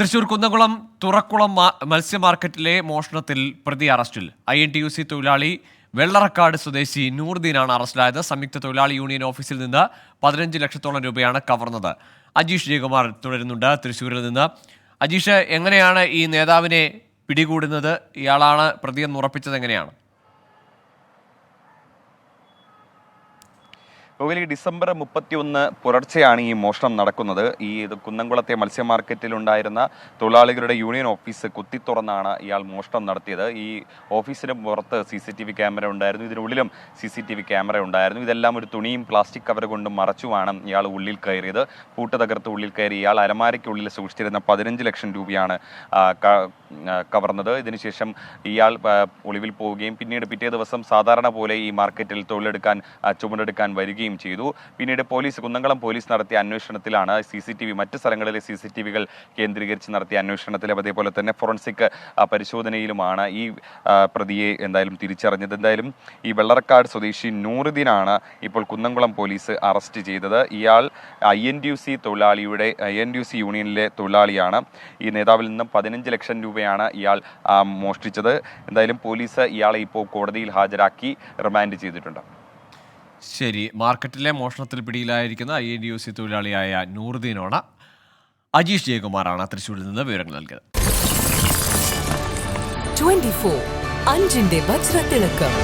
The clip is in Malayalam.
തൃശൂർ കുന്നംകുളം തുറക്കുളം മത്സ്യ മാർക്കറ്റിലെ മോഷണത്തിൽ പ്രതി അറസ്റ്റിൽ. INTUC തൊഴിലാളി വെള്ളറക്കാട് സ്വദേശി നൂറുദ്ദീനാണ് അറസ്റ്റിലായത്. സംയുക്ത തൊഴിലാളി യൂണിയൻ ഓഫീസിൽ നിന്ന് 15 ലക്ഷത്തോളം രൂപയാണ് കവർന്നത്. അജീഷ് ജയകുമാർ തുടരുന്നുണ്ട് തൃശ്ശൂരിൽ നിന്ന്. അജീഷ്, എങ്ങനെയാണ് ഈ നേതാവിനെ പിടികൂടുന്നത്? ഇയാളാണ് പ്രതിയെന്ന് ഉറപ്പിച്ചത് എങ്ങനെയാണ്? ഗോകുലി, ഡിസംബർ 31 പുലർച്ചെയാണ് ഈ മോഷണം നടക്കുന്നത്. കുന്നംകുളത്തെ മത്സ്യ മാർക്കറ്റിലുണ്ടായിരുന്ന തൊഴിലാളികളുടെ യൂണിയൻ ഓഫീസ് കുത്തിത്തുറന്നാണ് ഇയാൾ മോഷണം നടത്തിയത്. ഈ ഓഫീസിന് പുറത്ത് CCTV ക്യാമറ ഉണ്ടായിരുന്നു, ഇതിനുള്ളിലും CCTV ക്യാമറ ഉണ്ടായിരുന്നു. ഇതെല്ലാം ഒരു തുണിയും പ്ലാസ്റ്റിക് കവർ കൊണ്ടും മറച്ചുമാണ് ഇയാൾ ഉള്ളിൽ കയറിയത്. പൂട്ട് തകർത്ത് ഉള്ളിൽ കയറി ഇയാൾ അലമാരയ്ക്കുള്ളിൽ സൂക്ഷിച്ചിരുന്ന 15 ലക്ഷം രൂപയാണ് കവർന്നത്. ഇതിനുശേഷം ഇയാൾ ഒളിവിൽ പോവുകയും പിന്നീട് പിറ്റേ ദിവസം സാധാരണ പോലെ ഈ മാർക്കറ്റിൽ തൊഴിലെടുക്കാൻ ചുമടെടുക്കാൻ വരികയും ചെയ്തു. പിന്നീട് കുന്നംകുളം പോലീസ് നടത്തിയ അന്വേഷണത്തിലാണ് മറ്റ് സ്ഥലങ്ങളിലെ CCTVകൾ കേന്ദ്രീകരിച്ച് നടത്തിയ അന്വേഷണത്തിലും അതേപോലെ തന്നെ ഫോറൻസിക് പരിശോധനയിലുമാണ് ഈ പ്രതിയെ എന്തായാലും തിരിച്ചറിഞ്ഞത്. എന്തായാലും ഈ വെള്ളറക്കാട് സ്വദേശി നൂറുദ്ദീനാണ് ഇപ്പോൾ കുന്നംകുളം പോലീസ് അറസ്റ്റ് ചെയ്തത്. ഇയാൾ INTUC യൂണിയനിലെ തൊഴിലാളിയാണ്. ഈ നേതാവിൽ നിന്നും 15 ലക്ഷം രൂപയാണ് ഇയാൾ മോഷ്ടിച്ചത്. എന്തായാലും പോലീസ് ഇയാളെ ഇപ്പോൾ കോടതിയിൽ ഹാജരാക്കി റിമാൻഡ് ചെയ്തിട്ടുണ്ട്. ശരി, മാർക്കറ്റിലെ മോഷണത്തിൽ പിടിയിലായിരിക്കുന്ന INTUC തൊഴിലാളിയായ നൂറുദ്ദീനോട് അജീഷ് ജയകുമാറാണ് തൃശ്ശൂരിൽ നിന്ന് വിവരങ്ങൾ നൽകിയത്. 24 അഞ്ചിന്റെ വജ്രത്തിളക്കം.